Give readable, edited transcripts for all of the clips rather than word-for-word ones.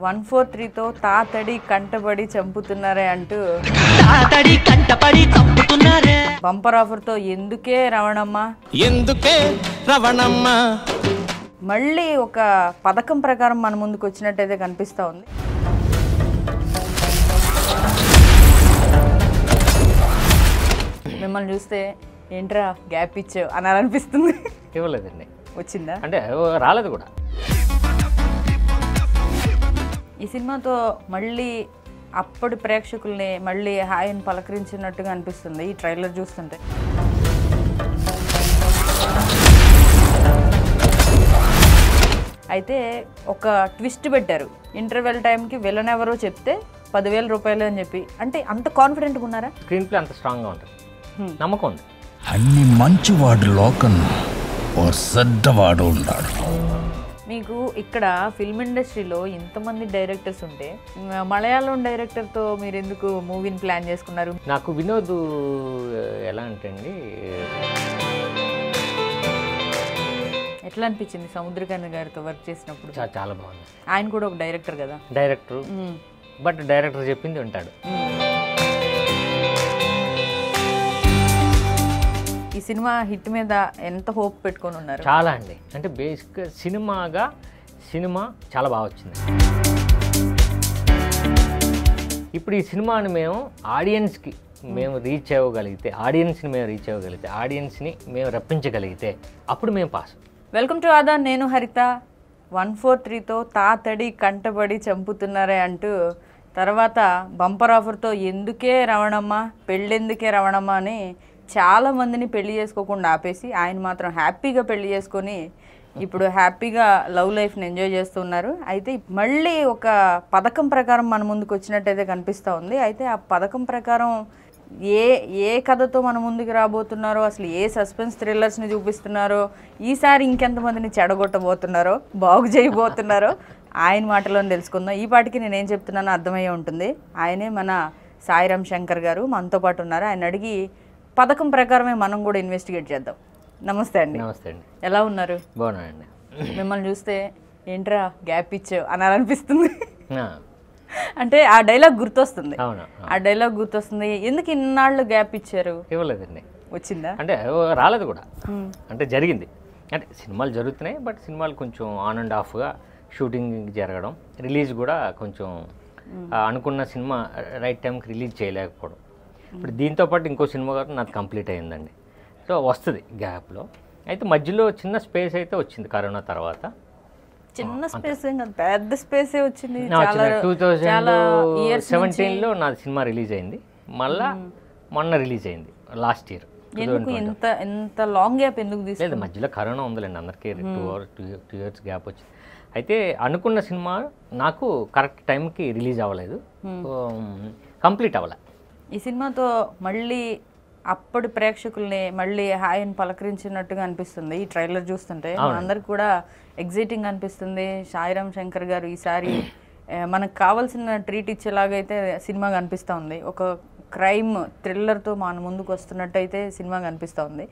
143తో తాతడి కంటబడి చంపుతున్నారే అంటూ బంపర్ ఆఫర్తో ఎందుకే రవణమ్మ మళ్ళీ ఒక పథకం ప్రకారం మన ముందుకు వచ్చినట్టయితే కనిపిస్తూ ఉంది. మిమ్మల్ని చూస్తే ఏంట్రా గ్యాప్ ఇచ్చావు అనాలనిపిస్తుంది. ఇవ్వలేదండి. వచ్చిందా? అంటే రాలేదు కూడా. ఈ సినిమాతో మళ్ళీ అప్పటి ప్రేక్షకుల్ని మళ్ళీ హాయిని పలకరించినట్టుగా అనిపిస్తుంది ఈ ట్రైలర్ చూస్తుంటే. అయితే ఒక ట్విస్ట్ పెట్టారు. ఇంటర్వెల్ టైంకి విలన్ ఎవరో చెప్తే 10,000 రూపాయలు అని చెప్పి. అంటే అంత కాన్ఫిడెంట్గా ఉన్నారా? స్క్రీన్ ప్లే అంత స్ట్రాంగ్గా ఉంటుంది, నమ్మకం ఉంది. అన్ని మంచివాడు లోకన్ చెడ్డవాడు ఉన్నాడు. మీకు ఇక్కడ ఫిల్మ్ ఇండస్ట్రీలో ఇంతమంది డైరెక్టర్స్ ఉంటే మలయాళం డైరెక్టర్తో మీరు ఎందుకు మూవీని ప్లాన్ చేసుకున్నారు? నాకు వినోద్ ఎలా అంటే అండి, ఎట్లా అనిపించింది సముద్రకాంత్ గారితో వర్క్ చేసినప్పుడు? చాలా బాగుంది. ఆయన కూడా ఒక డైరెక్టర్ కదా. డైరెక్టర్, బట్ డైరెక్టర్ చెప్పింది ఉంటాడు. ఈ సినిమా హిట్ మీద ఎంత హోప్ పెట్టుకొని ఉన్నారు? చాలా అండి. అంటే బేసిక్ సినిమా చాలా బాగా వచ్చింది. ఇప్పుడు ఈ సినిమాని ఆడియన్స్ని మేము రీచ్ అవ్వగలిగితే ఆడియన్స్ని మేము రప్పించగలిగితే అప్పుడు మేము పాస్. వెల్కమ్ టు ఆదా, నేను హరిత. 143తో తాతడి కంటబడి చంపుతున్నారే అంటూ తర్వాత బంపర్ ఆఫర్తో ఎందుకే రవణమ్మ అని చాలా మందిని పెళ్లి చేసుకోకుండా ఆపేసి ఆయన మాత్రం హ్యాపీగా పెళ్లి చేసుకొని ఇప్పుడు హ్యాపీగా లవ్ లైఫ్ని ఎంజాయ్ చేస్తున్నారు. అయితే మళ్ళీ ఒక పథకం ప్రకారం మన ముందుకు వచ్చినట్టయితే కనిపిస్తూ ఉంది. అయితే ఆ పథకం ప్రకారం ఏ కథతో మన ముందుకు రాబోతున్నారో, అసలు ఏ సస్పెన్స్ థ్రిల్లర్స్ని చూపిస్తున్నారో, ఈసారి ఇంకెంతమందిని చెడగొట్టబోతున్నారో, బాగు చేయబోతున్నారో ఆయన మాటలోనే తెలుసుకుందాం. ఈ పాటికి నేనేం చెప్తున్నానో అర్థమయ్యే ఉంటుంది. ఆయనే మన సాయిరామ్ శంకర్ గారు మనతో పాటు ఉన్నారు. ఆయన అడిగి పథకం ప్రకారమే మనం కూడా ఇన్వెస్టిగేట్ చేద్దాం. నమస్తే అండి. నమస్తే అండి. ఎలా ఉన్నారు? బాగున్నానండి. మిమ్మల్ని చూస్తే ఏంట్రా గ్యాప్ ఇచ్చావు అనాలనిపిస్తుంది. అంటే ఆ డైలాగ్ గుర్తొస్తుంది. ఎందుకు ఇన్నాళ్ళు గ్యాప్ ఇచ్చారు? ఇవ్వలేదండి. వచ్చిందా? అంటే రాలేదు కూడా. అంటే జరిగింది. అంటే సినిమాలు జరుగుతున్నాయి, బట్ సినిమాలు కొంచెం ఆన్ అండ్ ఆఫ్గా షూటింగ్ జరగడం, రిలీజ్ కూడా కొంచెం అనుకున్న సినిమా రైట్ టైంకి రిలీజ్ చేయలేకపోవడం. ఇప్పుడు దీంతో పాటు ఇంకో సినిమా కూడా నాకు కంప్లీట్ అయ్యిందండి. సో వస్తుంది గ్యాప్లో. అయితే మధ్యలో చిన్న స్పేస్ అయితే వచ్చింది కరోనా తర్వాత. చిన్న స్పేస్, పెద్ద స్పేసే వచ్చింది. 2017లో నా సినిమా రిలీజ్ అయింది. మళ్ళా మొన్న రిలీజ్ అయింది లాస్ట్ ఇయర్. ఎందుకు ఎంత లాంగ్ గ్యాప్ ఎందుకు తీసుకోలేదు? లేదు, మధ్యలో కరోనా ఉందిలేండి, అందరికీ 2 years గ్యాప్ వచ్చింది. అయితే అనుకున్న సినిమా నాకు కరెక్ట్ టైంకి రిలీజ్ అవ్వలేదు, కంప్లీట్ అవ్వలే. ఈ సినిమాతో మళ్ళీ అప్పటి ప్రేక్షకుల్ని మళ్ళీ హాయిని పలకరించినట్టుగా అనిపిస్తుంది ఈ ట్రైలర్ చూస్తుంటే. అందరికి కూడా ఎగ్జైటింగ్ అనిపిస్తుంది. సాయిరామ్ శంకర్ గారు ఈసారి మనకు కావాల్సిన ట్రీట్ ఇచ్చేలాగైతే సినిమా కనిపిస్తూ ఉంది. ఒక క్రైమ్ థ్రిల్లర్తో మన ముందుకు వస్తున్నట్టయితే సినిమా కనిపిస్తూ ఉంది.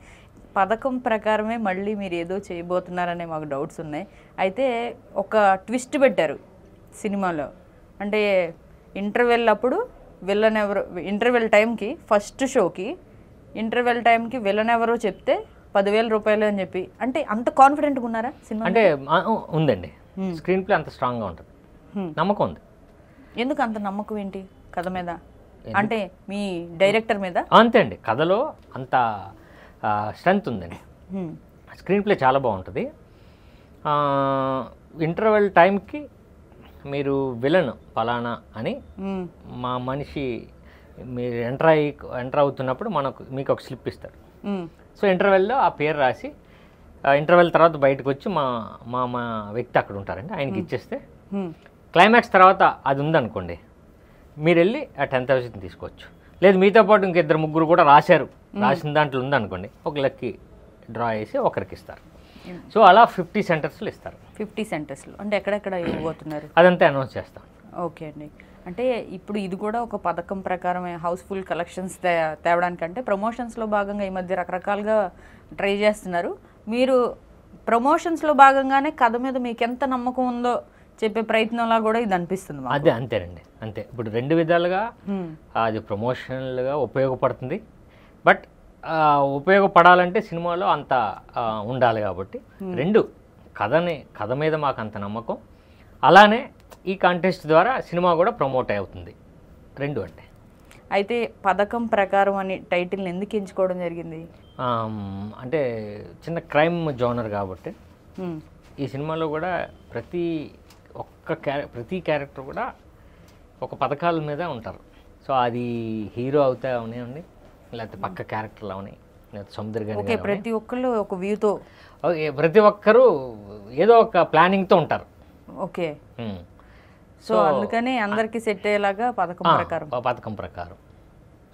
పథకం ప్రకారమే మళ్ళీ మీరు ఏదో చేయబోతున్నారనే మాకు డౌట్స్ ఉన్నాయి. అయితే ఒక ట్విస్ట్ పెట్టారు సినిమాలో. అంటే ఇంటర్వెల్ అప్పుడు విలన్ ఎవరో, ఇంటర్వెల్ టైంకి ఫస్ట్ షోకి ఇంటర్వెల్ టైంకి విలన్ ఎవరో చెప్తే 10,000 రూపాయలు అని చెప్పి. అంటే అంత కాన్ఫిడెంట్గా ఉన్నారా సినిమా? అంటే ఉందండి. స్క్రీన్ ప్లే అంత స్ట్రాంగ్గా ఉంటుంది, నమ్మకం ఉంది. ఎందుకు అంత నమ్మకం? ఏంటి కథ మీద? అంటే మీ డైరెక్టర్ మీద? అంతే అండి, కథలో అంత స్ట్రెంత్ ఉందండి. స్క్రీన్ ప్లే చాలా బాగుంటుంది. ఇంటర్వెల్ టైంకి మీరు విలన్ ఫలానా అని మా మనిషి మీరు ఎంటర్ అవుతున్నప్పుడు మీకు ఒక స్లిప్ ఇస్తారు. సో ఇంటర్వెల్లో ఆ పేరు రాసి ఇంటర్వెల్ తర్వాత బయటకు వచ్చి మా వ్యక్తి అక్కడ ఉంటారండి, ఆయనకి ఇచ్చేస్తే క్లైమాక్స్ తర్వాత అది ఉందనుకోండి, మీరు వెళ్ళి ఆ 10,000 తీసుకోవచ్చు. లేదు మీతో పాటు ఇంకిద్దరు ముగ్గురు కూడా రాసిన దాంట్లో ఉందనుకోండి, ఒక లక్కీ డ్రా వేసి ఒకరికి ఇస్తారు. సో అలా 50 centersలో ఇస్తారు. 50 centersలో అంటే ఎక్కడెక్కడ ఇవ్వబోతున్నారు అదంతా అనౌన్స్ చేస్తాం. ఓకే అండి. అంటే ఇప్పుడు ఇది కూడా ఒక పథకం ప్రకారమే హౌస్ఫుల్ కలెక్షన్స్ తేవడానికంటే ప్రమోషన్స్లో భాగంగా ఈ మధ్య రకరకాలుగా ట్రై చేస్తున్నారు. మీరు ప్రమోషన్స్లో భాగంగానే కథ మీద మీకు ఎంత నమ్మకం ఉందో చెప్పే ప్రయత్నంలా కూడా ఇది అనిపిస్తుంది మాకు. అదే అంతేనండి, అంతే. ఇప్పుడు 2 విధాలుగా అది ప్రమోషనల్గా ఉపయోగపడుతుంది. బట్ ఉపయోగపడాలంటే సినిమాలో అంత ఉండాలి కాబట్టి 2 కథ మీద మాకు అంత నమ్మకం. అలానే ఈ కాంటెస్ట్ ద్వారా సినిమా కూడా ప్రమోట్ అవుతుంది. 2 అంటే. అయితే పథకం ప్రకారం అని టైటిల్ని ఎందుకు ఎంచుకోవడం జరిగింది? అంటే చిన్న క్రైమ్ జోనర్ కాబట్టి ఈ సినిమాలో కూడా ప్రతి క్యారెక్టర్ కూడా ఒక పథకాల మీద ఉంటారు. సో అది హీరో అవుతా అవనివ్వండి, లేకపోతే పక్క క్యారెక్టర్లు అవని, లేకపోతే సముద్రగాని, ప్రతి ఒక్కళ్ళు ఒక వ్యూతో, ప్రతి ఒక్కరు ఏదో ఒక ప్లానింగ్తో ఉంటారు. ఓకే. సో అందుకని అందరికీ సెట్ అయ్యేలాగా పథకం ప్రకారం.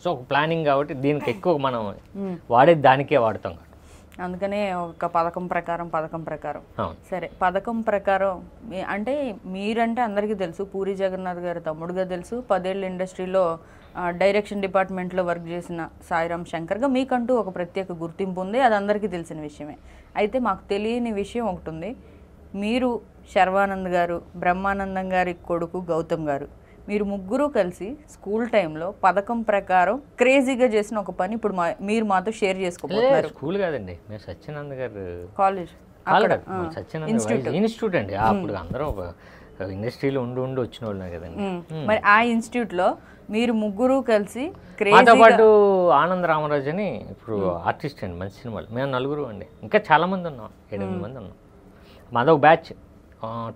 సో ఒక ప్లానింగ్ కాబట్టి దీనికి ఎక్కువ మనం వాడేది దానికే వాడుతాం. అందుకనే ఒక పథకం ప్రకారం. సరే, పథకం ప్రకారం అంటే మీరంటే అందరికీ తెలుసు, పూరి జగన్నాథ్ గారి తమ్ముడుగా తెలుసు, 10 ఏళ్ళ ఇండస్ట్రీలో డైరెక్షన్ డిపార్ట్మెంట్లో వర్క్ చేసిన సాయిరామ్ శంకర్గా మీకంటూ ఒక ప్రత్యేక గుర్తింపు ఉంది. అది అందరికీ తెలిసిన విషయమే. అయితే మాకు తెలియని విషయం ఒకటి ఉంది. మీరు శర్వానంద్ గారు, బ్రహ్మానందం గారి కొడుకు గౌతమ్ గారు, మీరు ముగ్గురు కలిసి స్కూల్ టైంలో పథకం ప్రకారం క్రేజీగా చేసిన ఒక పని ఇప్పుడు మీరు మాతో షేర్ చేసుకోబోతున్నారు. స్కూల్ కాదండి, మేము సత్యానంద్ గారు కాలేజ్ సత్యానంద్ ఇన్స్టిట్యూట్ అండి. అప్పుడు అందరూ ఇండస్ట్రీలో ఉండి వచ్చిన వాళ్ళు కదండి. మరి ఆ ఇన్స్టిట్యూట్ లో మీరు ముగ్గురు కలిసి మాతో పాటు ఆనంద్ రామరాజు అని ఇప్పుడు ఆర్టిస్ట్ అండి, మంచి సినిమాలు. మేము 4 అండి, ఇంకా చాలా మంది ఉన్నాం, 7-8 మంది ఉన్నాం. మాదొక బ్యాచ్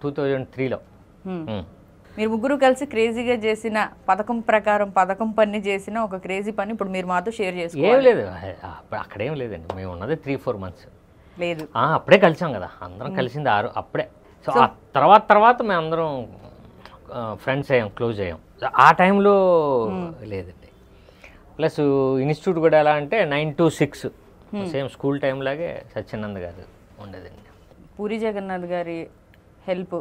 2003లో. మీరు ముగ్గురు కలిసి క్రేజీగా చేసిన పథకం పని చేసిన ఒక క్రేజీ పని ఇప్పుడు మీరు మాతో షేర్ చేసుకోవాలి. ఏం లేదు అక్కడేం లేదండి, మేము ఉన్నది 3-4 మంత్స్ లేదు. అప్పుడే కలిసాం కదా, అందరం కలిసింది 6 అప్పుడే. సో ఆ తర్వాత మేము అందరం ఫ్రెండ్స్ అయ్యాం, క్లోజ్ అయ్యాం. ఆ టైంలో లేదండి. ప్లస్ ఇన్స్టిట్యూట్ కూడా ఎలా అంటే 9 to 6 సేమ్ స్కూల్ టైం లాగే సత్యానంద్ గారు ఉండేదండి. పూరి జగన్నాథ్ గారి హెల్ప్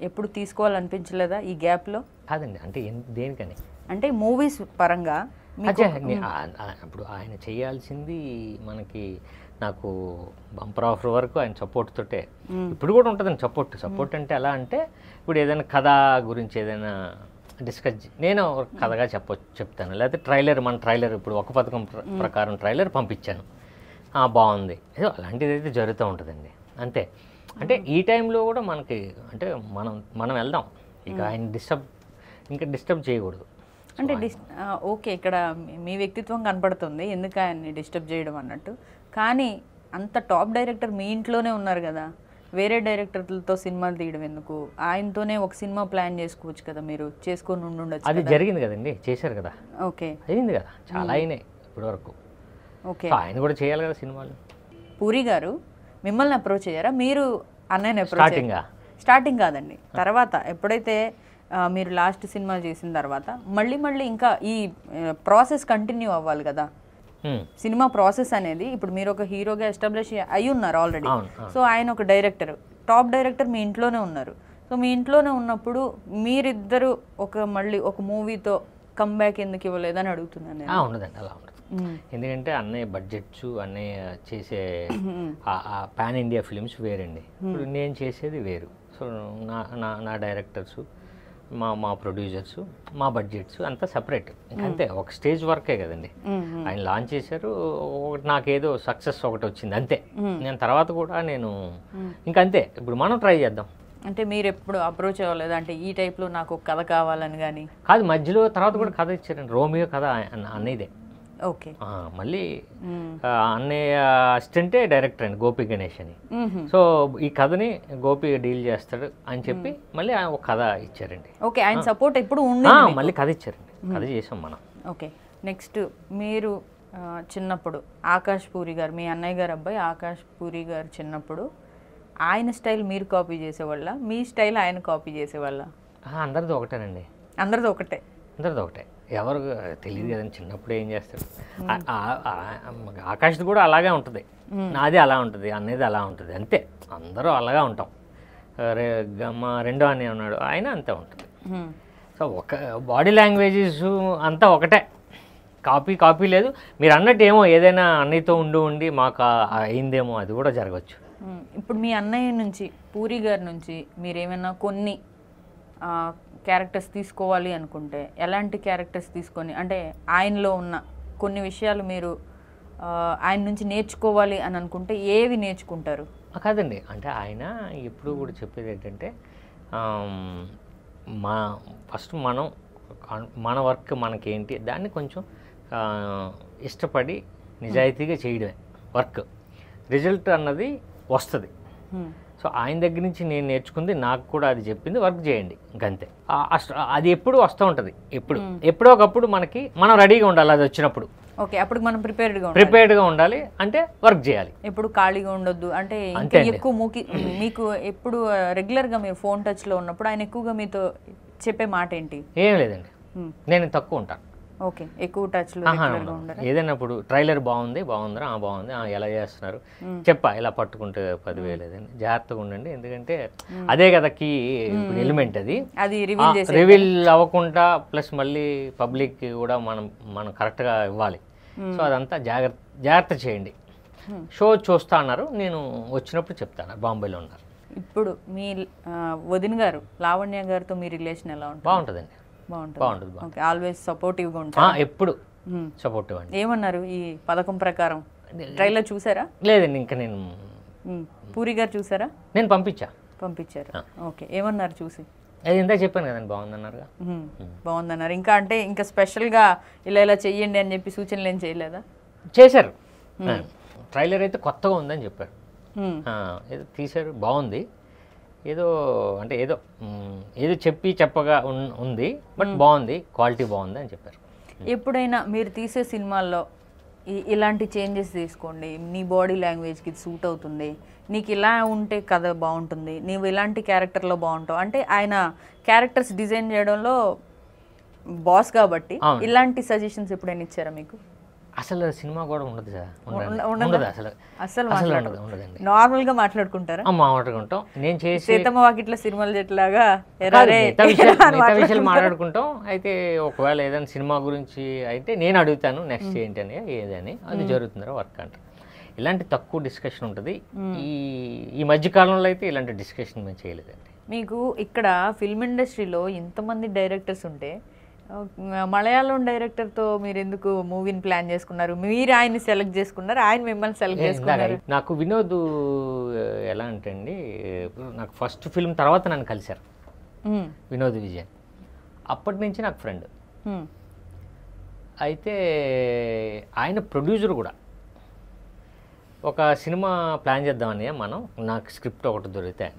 ఎప్పుడు తీసుకోవాలనిపించలేదా ఈ గ్యాప్లో? కాదండి, అంటే దేనికని అంటే మూవీస్ పరంగా ఇప్పుడు ఆయన చేయాల్సింది మనకి, నాకు బంపర్ ఆఫర్ వరకు ఆయన సపోర్ట్ తోటే ఇప్పుడు కూడా ఉంటుందండి. సపోర్ట్ అంటే ఎలా అంటే ఇప్పుడు ఏదైనా కథ గురించి ఏదైనా డిస్కస్ నేను కథగా చెప్తాను, లేకపోతే మన ట్రైలర్ ఇప్పుడు ఒక పథకం ప్రకారం ట్రైలర్ పంపించాను, బాగుంది, ఏదో అలాంటిది అయితే జరుగుతూ ఉంటుందండి. అంతే. అంటే ఈ టైంలో కూడా మనకి అంటే మనం వెళ్దాం, ఇక ఆయన డిస్టర్బ్ చేయకూడదు. అంటే ఓకే, ఇక్కడ మీ వ్యక్తిత్వం కనపడుతుంది, ఎందుకు ఆయన్ని డిస్టర్బ్ చేయడం అన్నట్టు. కానీ అంత టాప్ డైరెక్టర్ మీ ఇంట్లోనే ఉన్నారు కదా, వేరే డైరెక్టర్లతో సినిమాలు తీయడం ఎందుకు? ఆయనతోనే ఒక సినిమా ప్లాన్ చేసుకోవచ్చు కదా, మీరు చేసుకొని ఉండొచ్చు. అది జరిగింది కదండి, చేశారు కదా. ఓకే, అయింది కదా, చాలా అయినాయి ఇప్పటి వరకు. ఓకే, ఆయన కూడా చేయాలి కదా సినిమాలు. పూరి గారు మిమ్మల్ని అప్రోచ్ అయ్యారా? మీరు అన్నయ్యని అప్రోచ్? స్టార్టింగ్ కాదండి, తర్వాత ఎప్పుడైతే మీరు లాస్ట్ సినిమా చేసిన తర్వాత మళ్ళీ ఇంకా ఈ ప్రాసెస్ కంటిన్యూ అవ్వాలి కదా. సినిమా ప్రాసెస్ అనేది ఇప్పుడు మీరు ఒక హీరోగా ఎస్టాబ్లిష్ అయి ఉన్నారు ఆల్రెడీ. సో ఆయన ఒక డైరెక్టర్, టాప్ డైరెక్టర్ మీ ఇంట్లోనే ఉన్నారు. సో మీ ఇంట్లోనే ఉన్నప్పుడు మీరిద్దరు మళ్ళీ ఒక మూవీతో కంబ్యాక్ ఎందుకు ఇవ్వలేదని అడుగుతున్నాను. ఉండదండి, అలా ఉండదు. ఎందుకంటే అన్నయ్య బడ్జెట్స్, అన్నయ్య చేసే పాన్ ఇండియా ఫిలిమ్స్ వేరండి, ఇప్పుడు నేను చేసేది వేరు. సో నా డైరెక్టర్స్, మా ప్రొడ్యూసర్స్, మా బడ్జెట్స్ అంతా సపరేట్. అంతే, ఒక స్టేజ్ వర్కే కదండి. ఆయన లాంచ్ చేశారు, నాకేదో సక్సెస్ ఒకటి వచ్చింది అంతే. నేను తర్వాత కూడా నేను ఇంకంతే, ఇప్పుడు మనం ట్రై చేద్దాం. అంటే మీరు ఎప్పుడు అప్రోచ్ అవ్వలేదు అంటే ఈ టైప్లో నాకు ఒక కథ కావాలని? కానీ కాదు, మధ్యలో తర్వాత కూడా కథ ఇచ్చారండి, రోమియో కథ అన్నయ్యదే. ఓకే, మళ్ళీ అన్నయ్య అసిస్టెంటే డైరెక్టర్ అండి, గోపి గణేష్ అని. సో ఈ కథని గోపి డీల్ చేస్తాడు అని చెప్పి మళ్ళీ ఒక కథ ఇచ్చారండి. ఓకే, ఆయన సపోర్ట్ ఎప్పుడు ఉంది, మళ్ళీ కథ ఇచ్చారండి, కథ చేసాం మనం. ఓకే, నెక్స్ట్ మీరు చిన్నప్పుడు ఆకాష్ పూరి గారు, మీ అన్నయ్య గారు అబ్బాయి ఆకాష్ పూరి గారు చిన్నప్పుడు ఆయన స్టైల్ మీరు కాపీ చేసేవాళ్ళ, మీ స్టైల్ ఆయన కాపీ చేసేవాళ్ళ? అందరిది ఒకటేనండి. అందరిది ఒకటే? అందరిది ఒకటే, ఎవరు తెలియదు కదండి. చిన్నప్పుడు ఏం చేస్తాడు, ఆకాష్ది కూడా అలాగే ఉంటుంది, నాది అలా ఉంటుంది, అన్నది అలా ఉంటుంది, అంతే. అందరూ అలాగా ఉంటాం. మా రెండో అన్నయ్య ఉన్నాడు, ఆయన అంతే ఉంటుంది. సో ఒక బాడీ లాంగ్వేజెస్ అంతా ఒకటే, కాపీ లేదు. మీరు అన్నట్టు ఏమో ఏదైనా అన్నయ్యతో ఉండి మాకు అయిందేమో, అది కూడా జరగవచ్చు. ఇప్పుడు మీ అన్నయ్య నుంచి, పూరి గారి నుంచి మీరేమైనా కొన్ని క్యారెక్టర్స్ తీసుకోవాలి అనుకుంటే ఎలాంటి క్యారెక్టర్స్ తీసుకొని, అంటే ఆయనలో ఉన్న కొన్ని విషయాలు మీరు ఆయన నుంచి నేర్చుకోవాలి అని అనుకుంటే ఏవి నేర్చుకుంటారు? కాదండి, అంటే ఆయన ఎప్పుడు కూడా చెప్పేది ఏంటంటే ఫస్ట్ మన వర్క్ మనకేంటి దాన్ని కొంచెం ఇష్టపడి నిజాయితీగా చేయడమే వర్క్. రిజల్ట్ అన్నది వస్తుంది. సో ఆయన దగ్గర నుంచి నేను నేర్చుకుంది, నాకు కూడా అది చెప్పింది, వర్క్ చేయండి ఇంకంతే. అది ఎప్పుడు వస్తూ ఉంటుంది. ఎప్పుడో ఒకప్పుడు మనం రెడీగా ఉండాలి. అది వచ్చినప్పుడు ఓకే, అప్పుడు మనం ప్రిపేర్డ్గా ఉండాలి. అంటే వర్క్ చేయాలి, ఎప్పుడు ఖాళీగా ఉండొద్దు. అంటే ఎక్కువ మీకు ఎప్పుడు రెగ్యులర్గా మీరు ఫోన్ టచ్లో ఉన్నప్పుడు ఆయన ఎక్కువగా మీతో చెప్పే మాట ఏంటి? ఏం లేదండి, నేను తక్కువ ఉంటాను. ఓకే, ఎక్కువ టచ్లో ఏదైనా ఇప్పుడు ట్రైలర్ బాగుందిరా బాగుంది, ఎలా చేస్తున్నారు చెప్పా, ఇలా పట్టుకుంటే 10,000 లేదండి, జాగ్రత్తగా ఉండండి. ఎందుకంటే అదే కదా కీ ఎలిమెంట్. అది రివీల్ అవ్వకుండా ప్లస్ మళ్ళీ పబ్లిక్ కూడా మనం కరెక్ట్గా ఇవ్వాలి. సో అదంతా జాగ్రత్త చేయండి. షో చూస్తా అన్నారు, నేను వచ్చినప్పుడు చెప్తాను. బాంబేలో ఉన్నారు. ఇప్పుడు మీ వదిన గారు లావణ్య గారితో మీ రిలేషన్ ఎలా ఉంటుంది? బాగుంటుందండి, బాగుంటుంది. ఓకే, ఆల్వేస్ సపోర్టివ్గా ఉంటారు? ఎప్పుడు సపోర్టివ్ అండి. ఏమన్నారు ఈ పథకం ప్రకారం? ట్రైలర్ చూసారా? లేదండి, ఇంకా నేను పూరి గారు చూసారా? నేను పంపించారు. ఓకే, ఏమన్నారు చూసి? అది ఇంత చెప్పాను కదండి, బాగుందన్నారుగా. బాగుందన్నారు. ఇంకా స్పెషల్గా ఇలా చెయ్యండి అని చెప్పి సూచనలు ఏం చేయలేదా? చేశారు. ట్రైలర్ అయితే కొత్తగా ఉందని చెప్పారు. ఏదో తీశారు, బాగుంది. ఏదో చెప్పగా ఉంది, బట్ బాగుంది, క్వాలిటీ బాగుంది అని చెప్పారు. ఎప్పుడైనా మీరు తీసే సినిమాల్లో ఇలాంటి చేంజెస్ తీసుకోండి, నీ బాడీ లాంగ్వేజ్కి ఇది సూట్ అవుతుంది, నీకు ఇలా ఉంటే కథ బాగుంటుంది, నీవు ఇలాంటి క్యారెక్టర్లో బాగుంటావు అంటే, ఆయన క్యారెక్టర్స్ డిజైన్ చేయడంలో బాస్ కాబట్టి ఇలాంటి సజెషన్స్ ఎప్పుడైనా ఇచ్చారా మీకు? అసలు సినిమా కూడా ఉండదు సార్, అసలు ఉండదండి. నార్మల్ గా మాట్లాడుకుంటారా? మాట్లాడుకుంటాం. నేను చేసి సీతమ్మ వాకిట్ల సినిమాలు చెట్లాగా విషయాలు మాట్లాడుకుంటాం. అయితే ఒకవేళ ఏదైనా సినిమా గురించి అయితే నేను అడుగుతాను, నెక్స్ట్ ఏంటి అని, ఏదని అది జరుగుతుందో వర్క్ అంటే. ఇలాంటి తక్కువ డిస్కషన్ ఉంటుంది. ఈ మధ్యకాలంలో అయితే ఇలాంటి డిస్కషన్ మేము చేయలేదండి. మీకు ఇక్కడ ఫిల్మ్ ఇండస్ట్రీలో ఇంతమంది డైరెక్టర్స్ ఉంటే మలయాళం డైరెక్టర్తో మీరు ఎందుకు మూవీని ప్లాన్ చేసుకున్నారు? మీరు ఆయన్ని సెలెక్ట్ చేసుకున్నారు, ఆయన మిమ్మల్ని సెలెక్ట్ చేసుకున్నారు? నాకు వినోద్ ఎలా అంటే అండి, నాకు ఫస్ట్ ఫిల్మ్ తర్వాత నన్ను కలిశారు వినోద్ విజయన్. అప్పటి నుంచి నాకు ఫ్రెండ్. అయితే ఆయన ప్రొడ్యూసర్ కూడా. ఒక సినిమా ప్లాన్ చేద్దామని నాకు స్క్రిప్ట్ ఒకటి దొరికితే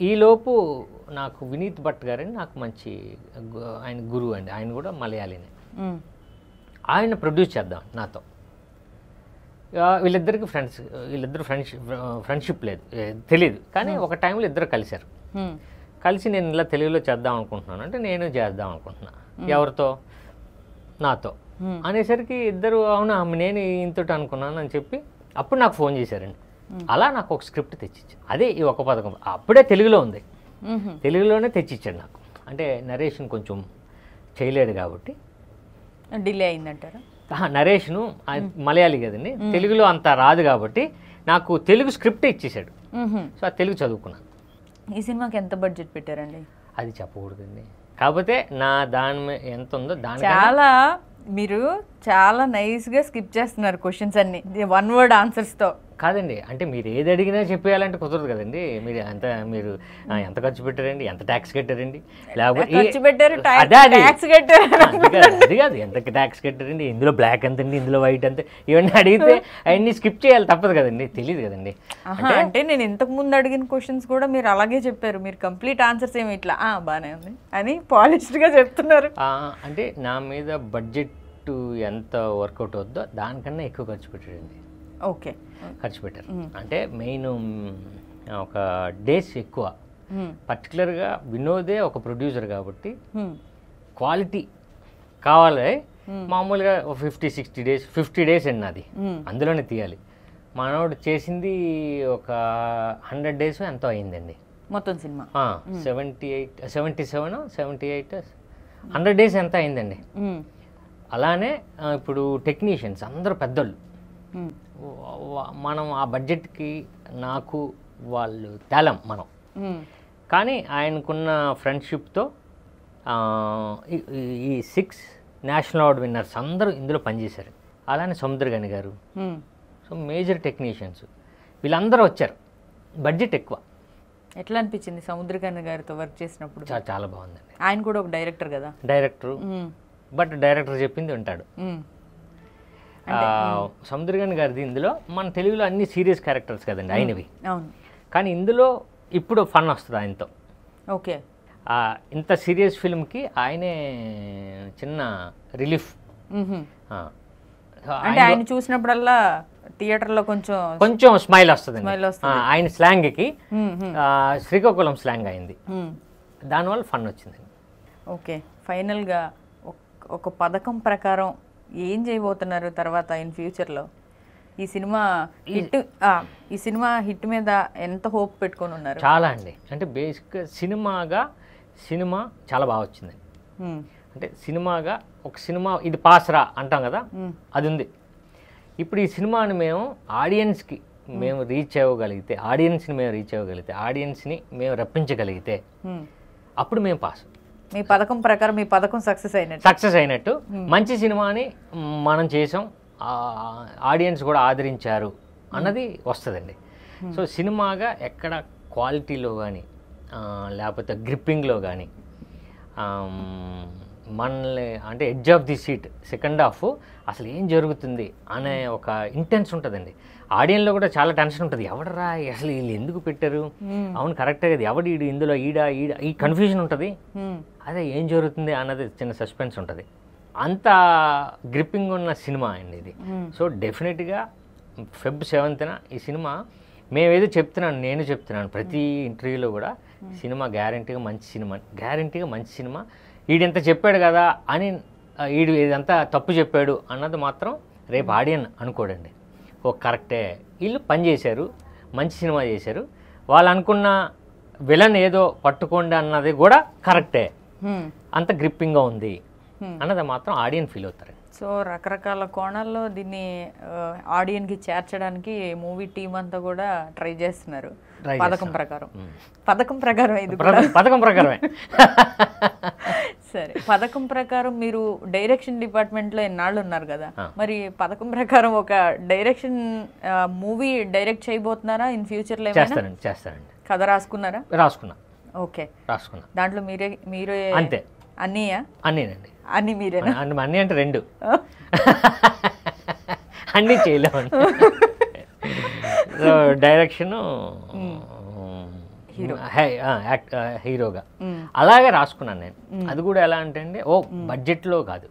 ఈలోపు నాకు వినీత్ భట్ గారని నాకు మంచి ఆయన గురువు అండి, ఆయన కూడా మలయాళీనే. ఆయన ప్రొడ్యూస్ చేద్దాం నాతో. వీళ్ళిద్దరు ఫ్రెండ్షిప్ లేదు, తెలియదు, కానీ ఒక టైంలో ఇద్దరు కలిశారు. కలిసి నేను ఇలా తెలుగులో చేద్దాం అనుకుంటున్నాను అంటే, నేను చేద్దాం అనుకుంటున్నా. ఎవరితో? నాతో అనేసరికి ఇద్దరు అవునా నేను ఇంతటి అనుకున్నాను అని చెప్పి అప్పుడు నాకు ఫోన్ చేశారండి. అలా నాకు ఒక స్క్రిప్ట్ తెచ్చిచ్చాడు. అదే ఈ ఒక పథకం. అప్పుడే తెలుగులో ఉంది, తెలుగులోనే తెచ్చిచ్చాడు నాకు. అంటే నరేషన్ కొంచెం చేయలేడు కాబట్టి డిలే అయిందంటారా? నరేషను మలయాళీ కదండి, తెలుగులో అంత రాదు కాబట్టి నాకు తెలుగు స్క్రిప్ట్ ఇచ్చేసాడు. సో ఆ తెలుగు చదువుకున్నాను. ఈ సినిమాకి ఎంత బడ్జెట్ పెట్టారండి? అది చెప్పకూడదండి, కాకపోతే నా దాని ఎంత ఉందో దాని మీరు చాలా నైస్గా స్కిప్ చేస్తున్నారు క్వశ్చన్స్ అన్ని, 1 word ఆన్సర్స్తో. కాదండి, అంటే మీరు ఏది అడిగినా చెప్పేయాలంటే కుదరదు కదండి. మీరు ఎంత ఖర్చు పెట్టారండి, ఎంత ట్యాక్స్ కట్టారండి, లేకపోతే అది కాదు ఎంత ట్యాక్స్ కట్టారండి, ఇందులో బ్లాక్ ఎంతండి, ఇందులో వైట్ ఎంత, ఇవన్నీ అడిగితే అవన్నీ స్కిప్ చేయాలి, తప్పదు కదండి, తెలియదు కదండి. అంటే నేను ఇంతకు ముందు అడిగిన క్వశ్చన్స్ కూడా మీరు అలాగే చెప్పారు, మీరు కంప్లీట్ ఆన్సర్స్ ఏమి ఇట్లా బాగానే ఉంది అని పాలిష్డ్గా చెప్తున్నారు. అంటే నా మీద బడ్జెట్ ఎంత వర్కౌట్ అవుద్దో దానికన్నా ఎక్కువ ఖర్చు పెట్టారండి. ఓకే, ఖర్చు పెట్టారు. అంటే మెయిన్ ఒక డేస్ ఎక్కువ, పర్టికులర్గా వినోదే ఒక ప్రొడ్యూసర్ కాబట్టి క్వాలిటీ కావాలి. మామూలుగా 50 days అండి నాది, అందులోనే తీయాలి. మనోడు చేసింది ఒక 100 days ఎంతో అయిందండి మొత్తం సినిమా. 77 100 days ఎంత అయిందండి. అలానే ఇప్పుడు టెక్నీషియన్స్ అందరూ పెద్దోళ్ళు. మనం ఆ బడ్జెట్కి నాకు వాళ్ళు తేలం మనం కానీ ఆయనకున్న ఫ్రెండ్షిప్తో ఈ 6 నేషనల్ అవార్డు విన్నర్స్ అందరూ ఇందులో పనిచేశారు. అలానే సముద్రగని గారు, సో మేజర్ టెక్నీషియన్స్ వీళ్ళందరూ వచ్చారు. బడ్జెట్ ఎక్కువ. ఎట్లా అనిపించింది సముద్రగని గారితో వర్క్ చేసినప్పుడు? చాలా బాగుందండి. ఆయన కూడా ఒక డైరెక్టర్ కదా. డైరెక్టరు, బట్ డైరెక్టర్ చెప్పింది ఉంటాడు. సముద్రగని గారిది ఇందులో మన తెలుగులో అన్ని సీరియస్ క్యారెక్టర్స్ కదండి ఆయనవి. అవును. కానీ ఇందులో ఇప్పుడు ఫన్ వస్తుంది ఆయనతో. ఓకే. ఇంత సీరియస్ ఫిల్మ్కి ఆయనే చిన్న రిలీఫ్. అంటే ఆయన చూసినప్పుడల్లా థియేటర్లో కొంచెం స్మైల్ వస్తుంది ఆయన స్లాంగ్కి. శ్రీకాకుళం స్లాంగ్ అయింది, దానివల్ల ఫన్ వచ్చింది. ఓకే. ఫైనల్గా ఒక పథకం ప్రకారం ఏం చేయబోతున్నారు తర్వాత ఇన్ ఫ్యూచర్లో? ఈ సినిమా హిట్ మీద ఎంత హోప్ పెట్టుకొని ఉన్నారు? చాలా అండి. అంటే బేసిక్గా సినిమా చాలా బాగా వచ్చింది. అంటే సినిమాగా ఒక సినిమా ఇది పాసరా అంటాం కదా, అది ఉంది. ఇప్పుడు ఈ సినిమాని మేము ఆడియన్స్కి రీచ్ అవ్వగలిగితే, ఆడియన్స్ని మేము రప్పించగలిగితే అప్పుడు మేము పాస్. మీ పథకం ప్రకారం మీ పథకం సక్సెస్ అయినట్టు మంచి సినిమాని మనం చేసాం, ఆడియన్స్ కూడా ఆదరించారు అన్నది వస్తుందండి. సో సినిమాగా ఎక్కడ క్వాలిటీలో కానీ లేకపోతే గ్రిప్పింగ్లో కానీ మనల్ని అంటే edge of the seat second half అసలు ఏం జరుగుతుంది అనే ఒక ఇంటెన్స్ ఉంటుందండి. ఆడియన్లో కూడా చాలా టెన్షన్ ఉంటుంది. ఎవడరా అసలు వీళ్ళు ఎందుకు పెట్టారు, అవును కరెక్టే కదా, ఎవడు ఇందులో ఈడ ఈ కన్ఫ్యూజన్ ఉంటుంది. అదే ఏం జరుగుతుంది అన్నది చిన్న సస్పెన్స్ ఉంటుంది. అంత గ్రిప్పింగ్ ఉన్న సినిమా అండి ఇది. సో డెఫినెట్గా Feb 7th ఈ సినిమా మేమేదో నేను చెప్తున్నాను ప్రతి ఇంటర్వ్యూలో కూడా, సినిమా గ్యారంటీగా మంచి సినిమా. వీడింత చెప్పాడు కదా అని వీడు ఇదంతా తప్పు చెప్పాడు అన్నది మాత్రం రేపు ఆడియన్ అనుకోడండి. కరెక్టే, వీళ్ళు పని చేశారు, మంచి సినిమా చేశారు, వాళ్ళు అనుకున్న విలన్ ఏదో పట్టుకోండి అన్నది కూడా కరెక్టే, అంత గ్రిప్పింగ్గా ఉంది అన్నది మాత్రం ఆడియన్ ఫీల్ అవుతారు. సో రకరకాల కోణాల్లో దీన్ని ఆడియన్కి చేర్చడానికి మూవీ టీం అంతా కూడా ట్రై చేస్తున్నారు. పథకం ప్రకారం ఇది పథకం ప్రకారమే. సరే, పథకం ప్రకారం మీరు డైరెక్షన్ డిపార్ట్మెంట్లో ఎన్నాళ్ళు ఉన్నారు కదా, మరి పథకం ప్రకారం ఒక డైరెక్షన్ మూవీ డైరెక్ట్ చేయబోతున్నారా ఇన్ ఫ్యూచర్లో? చేస్తానండి. కథ రాసుకున్నారా? రాసుకున్నా. ఓకే. రాసుకున్నా. దాంట్లో మీరే అంతే. అన్నీనండి. అన్ని మీరేనా? అన్నీ అంటే 2 అన్నీ చేయలేమండి. డైరెక్షన్ హీరోగా అలాగే రాసుకున్నాను నేను. అది కూడా ఎలా అంటే అండి బడ్జెట్లో కాదు.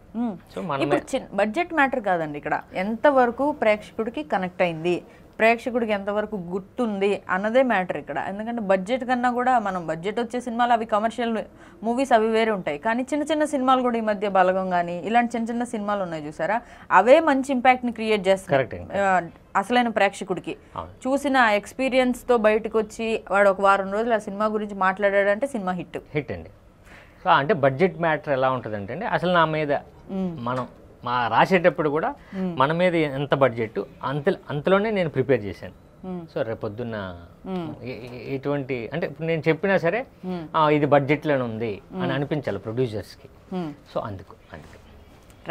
సో మనం బడ్జెట్ మ్యాటర్ కాదండి ఇక్కడ, ఎంతవరకు ప్రేక్షకుడికి కనెక్ట్ అయింది, ప్రేక్షకుడికి ఎంతవరకు గుర్తుంది అన్నదే మ్యాటర్ ఇక్కడ. ఎందుకంటే బడ్జెట్ కన్నా కూడా మనం బడ్జెట్ వచ్చే సినిమాలు అవి కమర్షియల్ మూవీస్ అవి వేరే ఉంటాయి. కానీ చిన్న చిన్న సినిమాలు కూడా ఈ మధ్య బలగం కానీ ఇలాంటి చిన్న చిన్న సినిమాలు ఉన్నాయి చూసారా, అవే మంచి ఇంపాక్ట్ని క్రియేట్ చేస్తాయి అసలైన ప్రేక్షకుడికి. చూసిన ఎక్స్పీరియన్స్తో బయటకు వచ్చి వాడు ఒక వారం రోజులు ఆ సినిమా గురించి మాట్లాడాడంటే సినిమా హిట్ అండి. సో అంటే బడ్జెట్ మ్యాటర్ ఎలా ఉంటుందంటే అండి, అసలు నా మీద మనం రాసేటప్పుడు కూడా మన మీద ఎంత బడ్జెట్ అంతలోనే నేను ప్రిపేర్ చేశాను. సో రేపొద్దున్న ఎటువంటి అంటే ఇప్పుడు నేను చెప్పినా సరే ఇది బడ్జెట్లోనే ఉంది అని అనిపించాలి ప్రొడ్యూసర్స్కి. సో అందుకు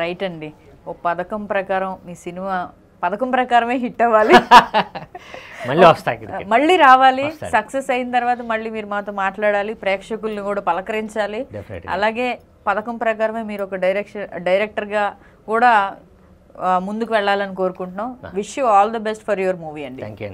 రైట్ అండి. ఓ పథకం ప్రకారం మీ సినిమా పథకం ప్రకారమే హిట్ అవ్వాలి, మళ్ళీ రావాలి, సక్సెస్ అయిన తర్వాత మళ్ళీ మీరు మాతో మాట్లాడాలి, ప్రేక్షకుల్ని కూడా పలకరించాలి. అలాగే పథకం ప్రకారమే మీరు ఒక డైరెక్టర్గా కూడా ముందుకు వెళ్ళాలని కోరుకుంటున్నాం. Wish you all the best for your movie అండి. Thank you.